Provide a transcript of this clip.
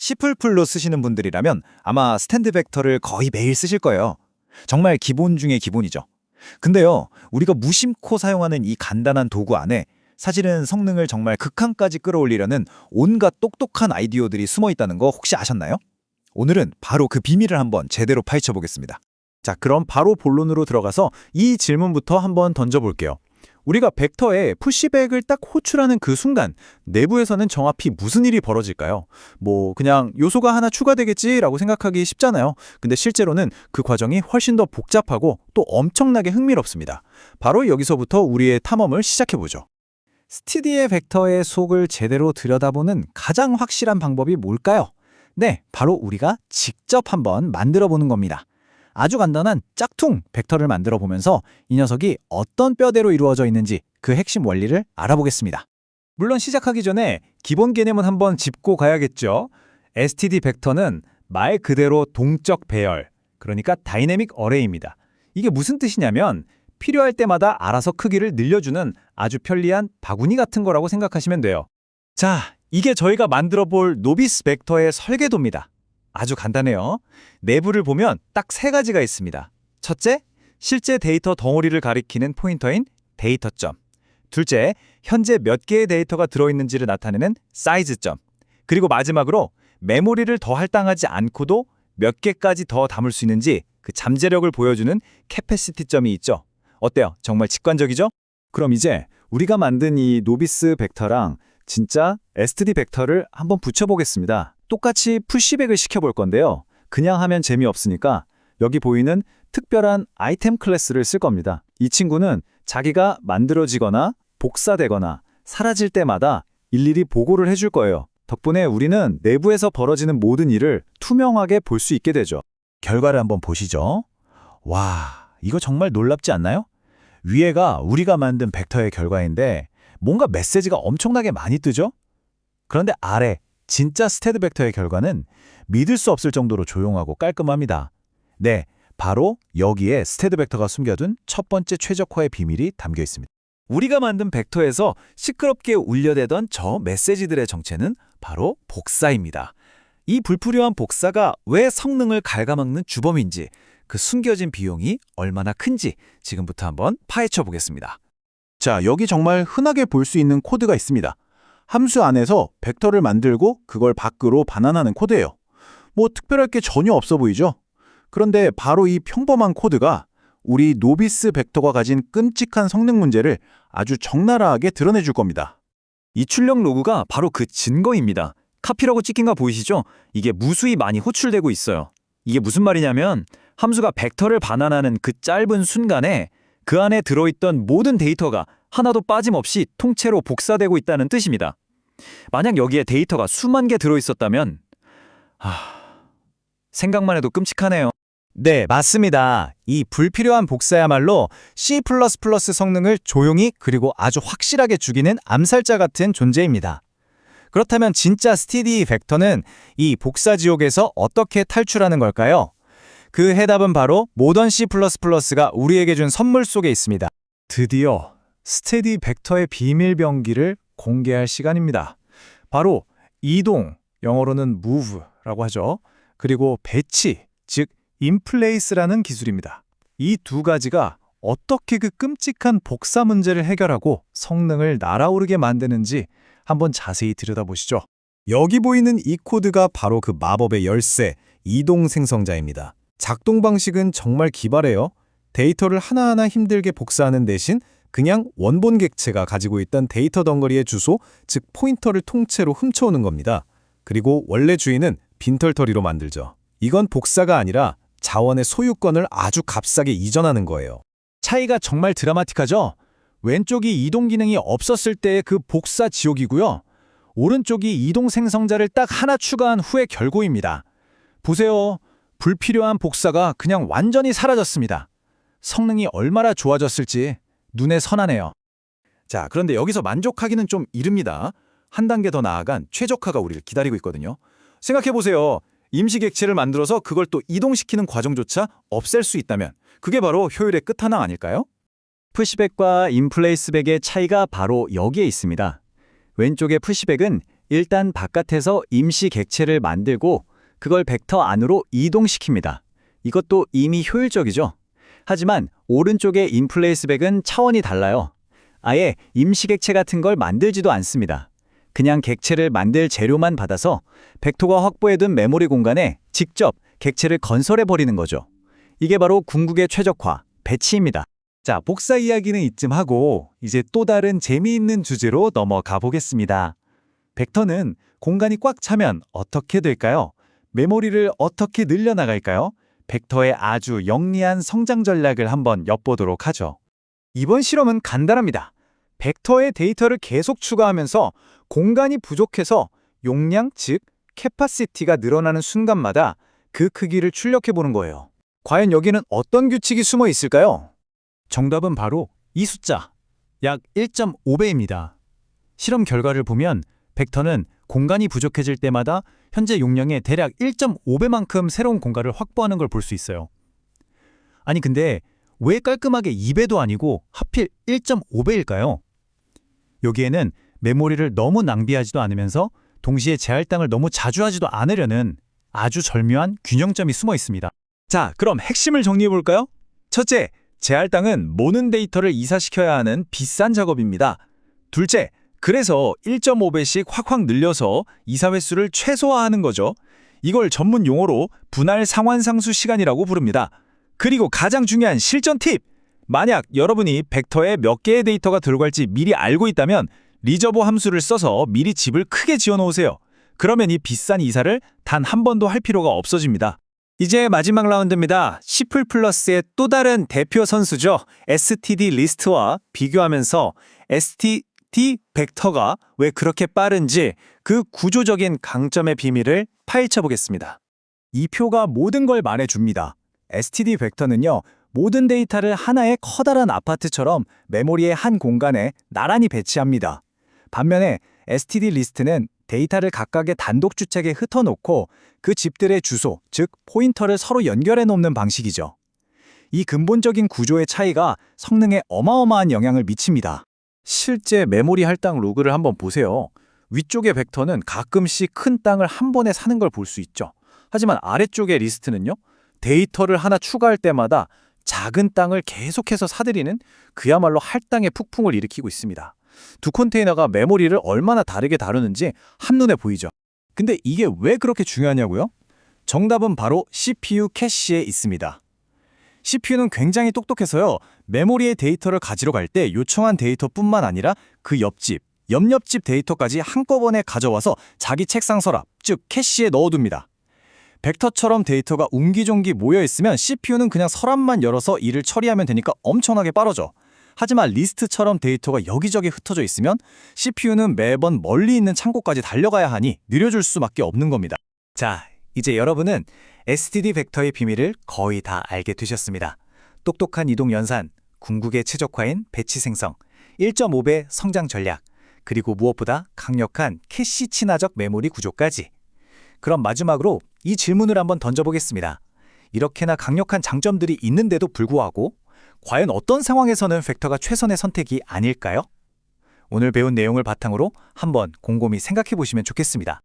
C++로 쓰시는 분들이라면 아마 스탠드 벡터를 거의 매일 쓰실 거예요. 정말 기본 중에 기본이죠. 근데요, 우리가 무심코 사용하는 이 간단한 도구 안에 사실은 성능을 정말 극한까지 끌어올리려는 온갖 똑똑한 아이디어들이 숨어 있다는 거 혹시 아셨나요? 오늘은 바로 그 비밀을 한번 제대로 파헤쳐 보겠습니다. 자, 그럼 바로 본론으로 들어가서 이 질문부터 한번 던져볼게요. 우리가 벡터에 푸시백을 딱 호출하는 그 순간 내부에서는 정확히 무슨 일이 벌어질까요? 그냥 요소가 하나 추가되겠지라고 생각하기 쉽잖아요. 근데 실제로는 그 과정이 훨씬 더 복잡하고 또 엄청나게 흥미롭습니다. 바로 여기서부터 우리의 탐험을 시작해보죠. 스티디의 벡터의 속을 제대로 들여다보는 가장 확실한 방법이 뭘까요? 네, 바로 우리가 직접 한번 만들어 보는 겁니다. 아주 간단한 짝퉁 벡터를 만들어 보면서 이 녀석이 어떤 뼈대로 이루어져 있는지 그 핵심 원리를 알아보겠습니다. 물론 시작하기 전에 기본 개념은 한번 짚고 가야겠죠. STD 벡터는 말 그대로 동적 배열, 그러니까 다이내믹 어레이입니다. 이게 무슨 뜻이냐면 필요할 때마다 알아서 크기를 늘려주는 아주 편리한 바구니 같은 거라고 생각하시면 돼요. 자, 이게 저희가 만들어 볼 노비스 벡터의 설계도입니다. 아주 간단해요. 내부를 보면 딱 세 가지가 있습니다. 첫째, 실제 데이터 덩어리를 가리키는 포인터인 데이터점. 둘째, 현재 몇 개의 데이터가 들어있는지를 나타내는 사이즈점. 그리고 마지막으로 메모리를 더 할당하지 않고도 몇 개까지 더 담을 수 있는지 그 잠재력을 보여주는 캐패시티점이 있죠. 어때요? 정말 직관적이죠? 그럼 이제 우리가 만든 이 노비스 벡터랑 진짜 STD 벡터를 한번 붙여보겠습니다. 똑같이 푸시백을 시켜볼 건데요. 그냥 하면 재미없으니까 여기 보이는 특별한 아이템 클래스를 쓸 겁니다. 이 친구는 자기가 만들어지거나 복사되거나 사라질 때마다 일일이 보고를 해줄 거예요. 덕분에 우리는 내부에서 벌어지는 모든 일을 투명하게 볼 수 있게 되죠. 결과를 한번 보시죠. 와, 이거 정말 놀랍지 않나요? 위에가 우리가 만든 벡터의 결과인데 뭔가 메시지가 엄청나게 많이 뜨죠? 그런데 아래 진짜 스테드 벡터의 결과는 믿을 수 없을 정도로 조용하고 깔끔합니다. 네, 바로 여기에 스테드 벡터가 숨겨둔 첫 번째 최적화의 비밀이 담겨 있습니다. 우리가 만든 벡터에서 시끄럽게 울려대던 저 메시지들의 정체는 바로 복사입니다. 이 불필요한 복사가 왜 성능을 갉아먹는 주범인지, 그 숨겨진 비용이 얼마나 큰지 지금부터 한번 파헤쳐 보겠습니다. 자, 여기 정말 흔하게 볼 수 있는 코드가 있습니다. 함수 안에서 벡터를 만들고 그걸 밖으로 반환하는 코드예요. 특별할 게 전혀 없어 보이죠? 그런데 바로 이 평범한 코드가 우리 노비스 벡터가 가진 끔찍한 성능 문제를 아주 적나라하게 드러내줄 겁니다. 이 출력 로그가 바로 그 증거입니다. 카피라고 찍힌 거 보이시죠? 이게 무수히 많이 호출되고 있어요. 이게 무슨 말이냐면 함수가 벡터를 반환하는 그 짧은 순간에 그 안에 들어있던 모든 데이터가 하나도 빠짐없이 통째로 복사되고 있다는 뜻입니다. 만약 여기에 데이터가 수만 개 들어있었다면 생각만 해도 끔찍하네요. 네, 맞습니다. 이 불필요한 복사야말로 C++ 성능을 조용히 그리고 아주 확실하게 죽이는 암살자 같은 존재입니다. 그렇다면 진짜 스티디 벡터는 이 복사 지옥에서 어떻게 탈출하는 걸까요? 그 해답은 바로 모던 C++가 우리에게 준 선물 속에 있습니다. 드디어 스테디 벡터의 비밀병기를 공개할 시간입니다. 바로 이동, 영어로는 move라고 하죠. 그리고 배치, 즉 inplace라는 기술입니다. 이 두 가지가 어떻게 그 끔찍한 복사 문제를 해결하고 성능을 날아오르게 만드는지 한번 자세히 들여다보시죠. 여기 보이는 이 코드가 바로 그 마법의 열쇠, 이동 생성자입니다. 작동 방식은 정말 기발해요. 데이터를 하나하나 힘들게 복사하는 대신 그냥 원본 객체가 가지고 있던 데이터 덩어리의 주소, 즉 포인터를 통째로 훔쳐오는 겁니다. 그리고 원래 주인은 빈털터리로 만들죠. 이건 복사가 아니라 자원의 소유권을 아주 값싸게 이전하는 거예요. 차이가 정말 드라마틱하죠? 왼쪽이 이동 기능이 없었을 때의 그 복사 지옥이고요. 오른쪽이 이동 생성자를 딱 하나 추가한 후의 결과입니다. 보세요. 불필요한 복사가 그냥 완전히 사라졌습니다. 성능이 얼마나 좋아졌을지 눈에 선하네요. 자, 그런데 여기서 만족하기는 좀 이릅니다. 한 단계 더 나아간 최적화가 우리를 기다리고 있거든요. 생각해보세요. 임시 객체를 만들어서 그걸 또 이동시키는 과정조차 없앨 수 있다면 그게 바로 효율의 끝판왕 아닐까요? 푸시백과 인플레이스백의 차이가 바로 여기에 있습니다. 왼쪽의 푸시백은 일단 바깥에서 임시 객체를 만들고 그걸 벡터 안으로 이동시킵니다. 이것도 이미 효율적이죠. 하지만 오른쪽의 인플레이스백은 차원이 달라요. 아예 임시 객체 같은 걸 만들지도 않습니다. 그냥 객체를 만들 재료만 받아서 벡터가 확보해둔 메모리 공간에 직접 객체를 건설해버리는 거죠. 이게 바로 궁극의 최적화, 배치입니다. 자, 복사 이야기는 이쯤 하고 이제 또 다른 재미있는 주제로 넘어가 보겠습니다. 벡터는 공간이 꽉 차면 어떻게 될까요? 메모리를 어떻게 늘려나갈까요? 벡터의 아주 영리한 성장 전략을 한번 엿보도록 하죠. 이번 실험은 간단합니다. 벡터의 데이터를 계속 추가하면서 공간이 부족해서 용량, 즉 캐파시티가 늘어나는 순간마다 그 크기를 출력해 보는 거예요. 과연 여기는 어떤 규칙이 숨어 있을까요? 정답은 바로 이 숫자, 약 1.5배입니다. 실험 결과를 보면 벡터는 공간이 부족해질 때마다 현재 용량의 대략 1.5배만큼 새로운 공간을 확보하는 걸 볼 수 있어요. 아니 근데 왜 깔끔하게 2배도 아니고 하필 1.5배일까요? 여기에는 메모리를 너무 낭비하지도 않으면서 동시에 재할당을 너무 자주 하지도 않으려는 아주 절묘한 균형점이 숨어 있습니다. 자, 그럼 핵심을 정리해 볼까요? 첫째, 재할당은 모든 데이터를 이사시켜야 하는 비싼 작업입니다. 둘째, 그래서 1.5배씩 확확 늘려서 이사 횟수를 최소화하는 거죠. 이걸 전문 용어로 분할 상환상수 시간이라고 부릅니다. 그리고 가장 중요한 실전 팁! 만약 여러분이 벡터에 몇 개의 데이터가 들어갈지 미리 알고 있다면 리저버 함수를 써서 미리 집을 크게 지어 놓으세요. 그러면 이 비싼 이사를 단 한 번도 할 필요가 없어집니다. 이제 마지막 라운드입니다. C++의 또 다른 대표 선수죠. std 리스트와 비교하면서 std 벡터가 왜 그렇게 빠른지 그 구조적인 강점의 비밀을 파헤쳐 보겠습니다. 이 표가 모든 걸 말해줍니다. std 벡터는요, 모든 데이터를 하나의 커다란 아파트처럼 메모리의 한 공간에 나란히 배치합니다. 반면에 std 리스트는 데이터를 각각의 단독 주책에 흩어놓고 그 집들의 주소, 즉 포인터를 서로 연결해 놓는 방식이죠. 이 근본적인 구조의 차이가 성능에 어마어마한 영향을 미칩니다. 실제 메모리 할당 로그를 한번 보세요. 위쪽의 벡터는 가끔씩 큰 땅을 한 번에 사는 걸 볼 수 있죠. 하지만 아래쪽의 리스트는요, 데이터를 하나 추가할 때마다 작은 땅을 계속해서 사들이는 그야말로 할당의 폭풍을 일으키고 있습니다. 두 컨테이너가 메모리를 얼마나 다르게 다루는지 한눈에 보이죠. 근데 이게 왜 그렇게 중요하냐고요? 정답은 바로 CPU 캐시에 있습니다. CPU는 굉장히 똑똑해서요, 메모리의 데이터를 가지러 갈 때 요청한 데이터뿐만 아니라 그 옆집, 옆옆집 데이터까지 한꺼번에 가져와서 자기 책상 서랍, 즉 캐시에 넣어둡니다. 벡터처럼 데이터가 옹기종기 모여있으면 CPU는 그냥 서랍만 열어서 일을 처리하면 되니까 엄청나게 빠르죠. 하지만 리스트처럼 데이터가 여기저기 흩어져 있으면 CPU는 매번 멀리 있는 창고까지 달려가야 하니 느려질 수밖에 없는 겁니다. 자, 이제 여러분은 std 벡터의 비밀을 거의 다 알게 되셨습니다. 똑똑한 이동 연산, 궁극의 최적화인 배치 생성, 1.5배 성장 전략, 그리고 무엇보다 강력한 캐시 친화적 메모리 구조까지. 그럼 마지막으로 이 질문을 한번 던져보겠습니다. 이렇게나 강력한 장점들이 있는데도 불구하고 과연 어떤 상황에서는 벡터가 최선의 선택이 아닐까요? 오늘 배운 내용을 바탕으로 한번 곰곰이 생각해 보시면 좋겠습니다.